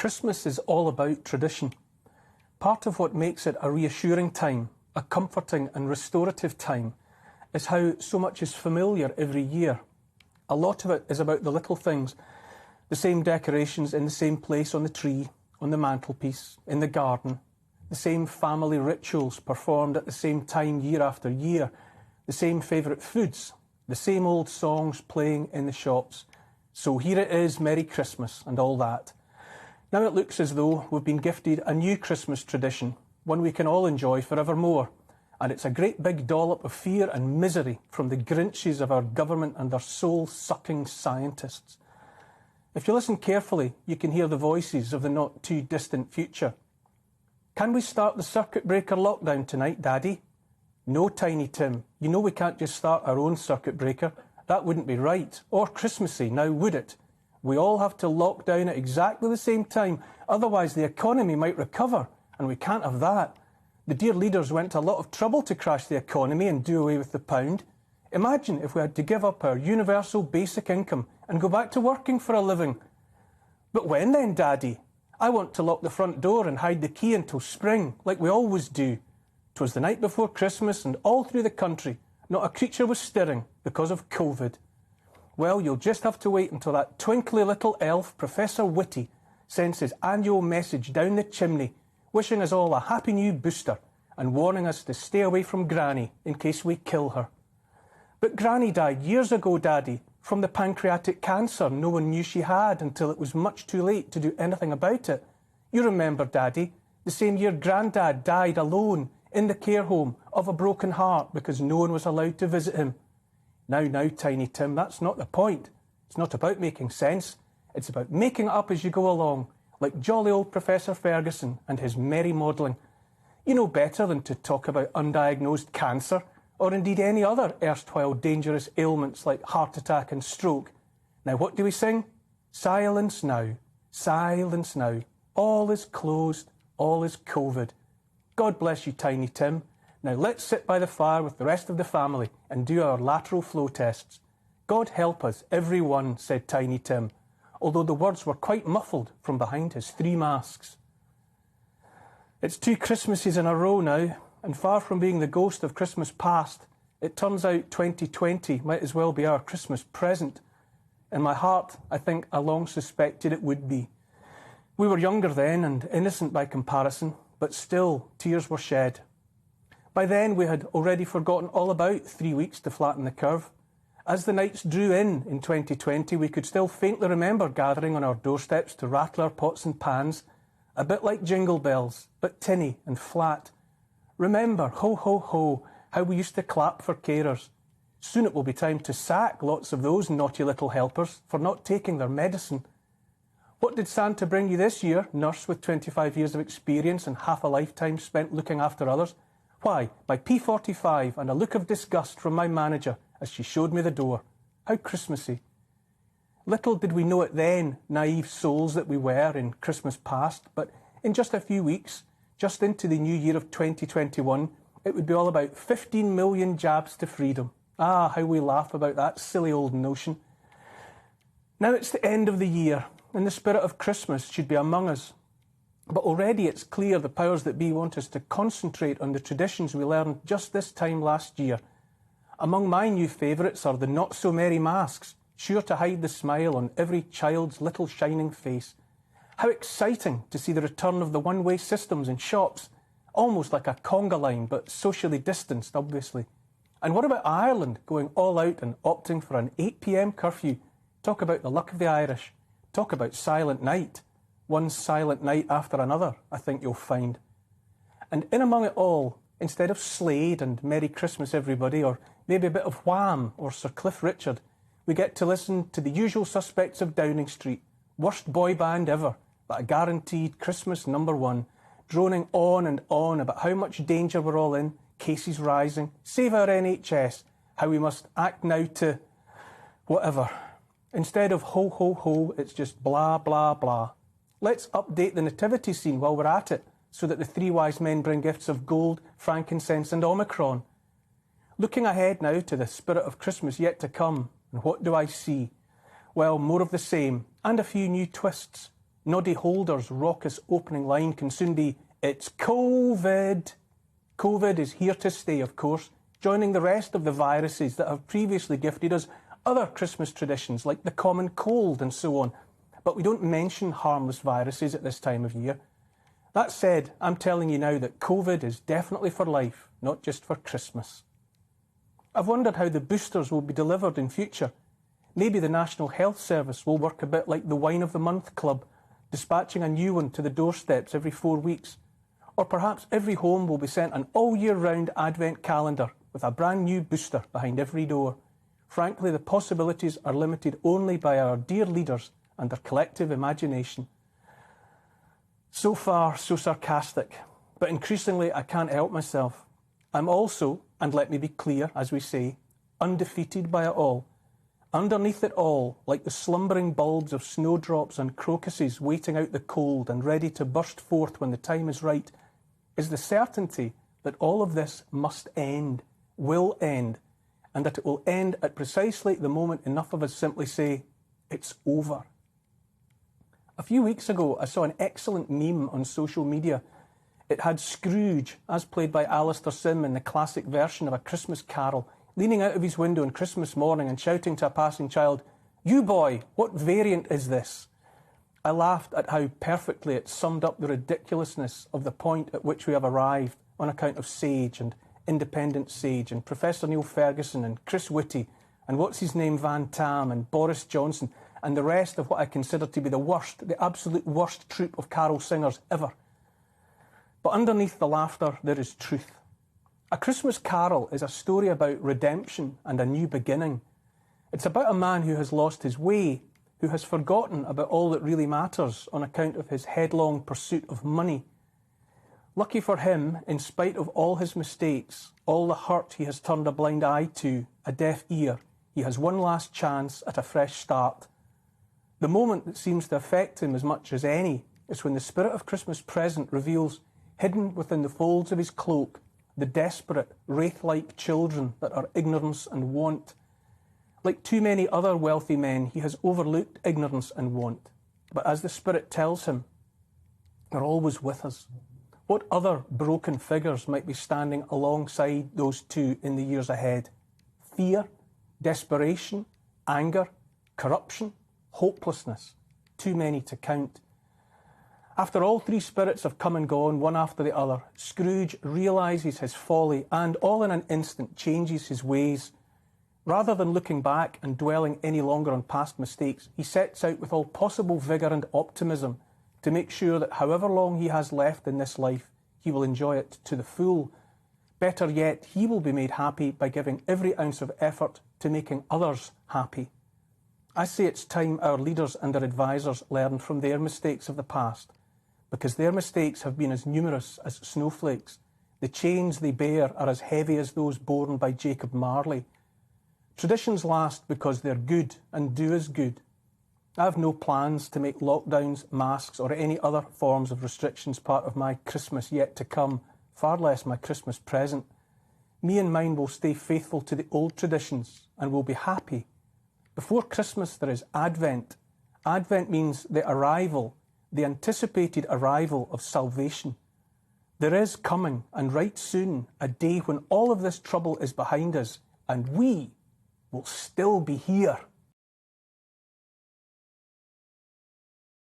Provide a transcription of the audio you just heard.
Christmas is all about tradition. Part of what makes it a reassuring time, a comforting and restorative time, is how so much is familiar every year. A lot of it is about the little things, the same decorations in the same place on the tree, on the mantelpiece, in the garden, the same family rituals performed at the same time year after year, the same favourite foods, the same old songs playing in the shops. So here it is, Merry Christmas and all that. Now it looks as though we've been gifted a new Christmas tradition, one we can all enjoy forevermore. And it's a great big dollop of fear and misery from the Grinches of our government and their soul-sucking scientists. If you listen carefully, you can hear the voices of the not-too-distant future. Can we start the circuit breaker lockdown tonight, Daddy? No, Tiny Tim. You know we can't just start our own circuit breaker. That wouldn't be right. Or Christmassy, now would it? We all have to lock down at exactly the same time, otherwise the economy might recover, and we can't have that. The dear leaders went to a lot of trouble to crash the economy and do away with the pound. Imagine if we had to give up our universal basic income and go back to working for a living. But when then, Daddy? I want to lock the front door and hide the key until spring, like we always do. 'Twas the night before Christmas, and all through the country, not a creature was stirring because of COVID. Well, you'll just have to wait until that twinkly little elf, Professor Whitty, sends his annual message down the chimney, wishing us all a happy new booster and warning us to stay away from Granny in case we kill her. But Granny died years ago, Daddy, from the pancreatic cancer no one knew she had until it was much too late to do anything about it. You remember, Daddy, the same year Grandad died alone in the care home of a broken heart because no one was allowed to visit him. Now, Tiny Tim, that's not the point. It's not about making sense. It's about making it up as you go along, like jolly old Professor Ferguson and his merry modelling. You know better than to talk about undiagnosed cancer, or indeed any other erstwhile dangerous ailments like heart attack and stroke. Now what do we sing? Silence now, silence now. All is closed, all is COVID. God bless you, Tiny Tim. Now let's sit by the fire with the rest of the family and do our lateral flow tests. God help us, every one, said Tiny Tim, although the words were quite muffled from behind his 3 masks. It's 2 Christmases in a row now, and far from being the ghost of Christmas past, it turns out 2020 might as well be our Christmas present. In my heart, I think I long suspected it would be. We were younger then and innocent by comparison, but still tears were shed. By then, we had already forgotten all about 3 weeks to flatten the curve. As the nights drew in 2020, we could still faintly remember gathering on our doorsteps to rattle our pots and pans, a bit like jingle bells, but tinny and flat. Remember, ho, ho, ho, how we used to clap for carers. Soon it will be time to sack lots of those naughty little helpers for not taking their medicine. What did Santa bring you this year, nurse with 25 years of experience and half a lifetime spent looking after others? Why, my P45 and a look of disgust from my manager as she showed me the door. How Christmassy. Little did we know it then, naive souls that we were in Christmas past, but in just a few weeks, just into the new year of 2021, it would be all about 15 million jabs to freedom. Ah, how we laugh about that silly old notion. Now it's the end of the year, and the spirit of Christmas should be among us. But already it's clear the powers that be want us to concentrate on the traditions we learned just this time last year. Among my new favourites are the not-so-merry masks, sure to hide the smile on every child's little shining face. How exciting to see the return of the one-way systems in shops, almost like a conga line, but socially distanced, obviously. And what about Ireland going all out and opting for an 8 p.m. curfew? Talk about the luck of the Irish. Talk about silent night. One silent night after another, I think you'll find. And in among it all, instead of Slade and Merry Christmas everybody, or maybe a bit of Wham or Sir Cliff Richard, we get to listen to the usual suspects of Downing Street, worst boy band ever, but a guaranteed Christmas #1, droning on and on about how much danger we're all in, cases rising, save our NHS, how we must act now to whatever. Instead of ho, ho, ho, it's just blah, blah, blah. Let's update the nativity scene while we're at it, so that the 3 wise men bring gifts of gold, frankincense and Omicron. Looking ahead now to the spirit of Christmas yet to come, and what do I see? Well, more of the same, and a few new twists. Noddy Holder's raucous opening line can soon be, "It's COVID." COVID is here to stay, of course, joining the rest of the viruses that have previously gifted us other Christmas traditions like the common cold and so on. But we don't mention harmless viruses at this time of year. That said, I'm telling you now that COVID is definitely for life, not just for Christmas. I've wondered how the boosters will be delivered in future. Maybe the National Health Service will work a bit like the Wine of the Month Club, dispatching a new one to the doorsteps every 4 weeks. Or perhaps every home will be sent an all-year-round advent calendar with a brand new booster behind every door. Frankly, the possibilities are limited only by our dear leaders and their collective imagination. So far, so sarcastic, but increasingly I can't help myself. I'm also, and let me be clear, as we say, undefeated by it all. Underneath it all, like the slumbering bulbs of snowdrops and crocuses waiting out the cold and ready to burst forth when the time is right, is the certainty that all of this must end, will end, and that it will end at precisely the moment enough of us simply say, it's over. A few weeks ago, I saw an excellent meme on social media. It had Scrooge, as played by Alistair Sim in the classic version of A Christmas Carol, leaning out of his window on Christmas morning and shouting to a passing child, "You boy, what variant is this?" I laughed at how perfectly it summed up the ridiculousness of the point at which we have arrived on account of Sage and Independent Sage and Professor Neil Ferguson and Chris Whitty and what's-his-name Van Tam and Boris Johnson and the rest of what I consider to be the absolute worst troupe of carol singers ever. But underneath the laughter, there is truth. A Christmas Carol is a story about redemption and a new beginning. It's about a man who has lost his way, who has forgotten about all that really matters on account of his headlong pursuit of money. Lucky for him, in spite of all his mistakes, all the hurt he has turned a blind eye to, a deaf ear, he has one last chance at a fresh start. The moment that seems to affect him as much as any is when the spirit of Christmas present reveals, hidden within the folds of his cloak, the desperate, wraith-like children that are ignorance and want. Like too many other wealthy men, he has overlooked ignorance and want. But as the Spirit tells him, they're always with us. What other broken figures might be standing alongside those two in the years ahead? Fear, desperation, anger, corruption, hopelessness. Too many to count. After all three spirits have come and gone, one after the other, Scrooge realises his folly and, all in an instant, changes his ways. Rather than looking back and dwelling any longer on past mistakes, he sets out with all possible vigour and optimism to make sure that however long he has left in this life, he will enjoy it to the full. Better yet, he will be made happy by giving every ounce of effort to making others happy. I say it's time our leaders and their advisers learned from their mistakes of the past, because their mistakes have been as numerous as snowflakes. The chains they bear are as heavy as those borne by Jacob Marley. Traditions last because they're good and do us good. I have no plans to make lockdowns, masks or any other forms of restrictions part of my Christmas yet to come, far less my Christmas present. Me and mine will stay faithful to the old traditions and will be happy. Before Christmas there is Advent. Advent means the arrival, the anticipated arrival of salvation. There is coming, and right soon, a day when all of this trouble is behind us and we will still be here.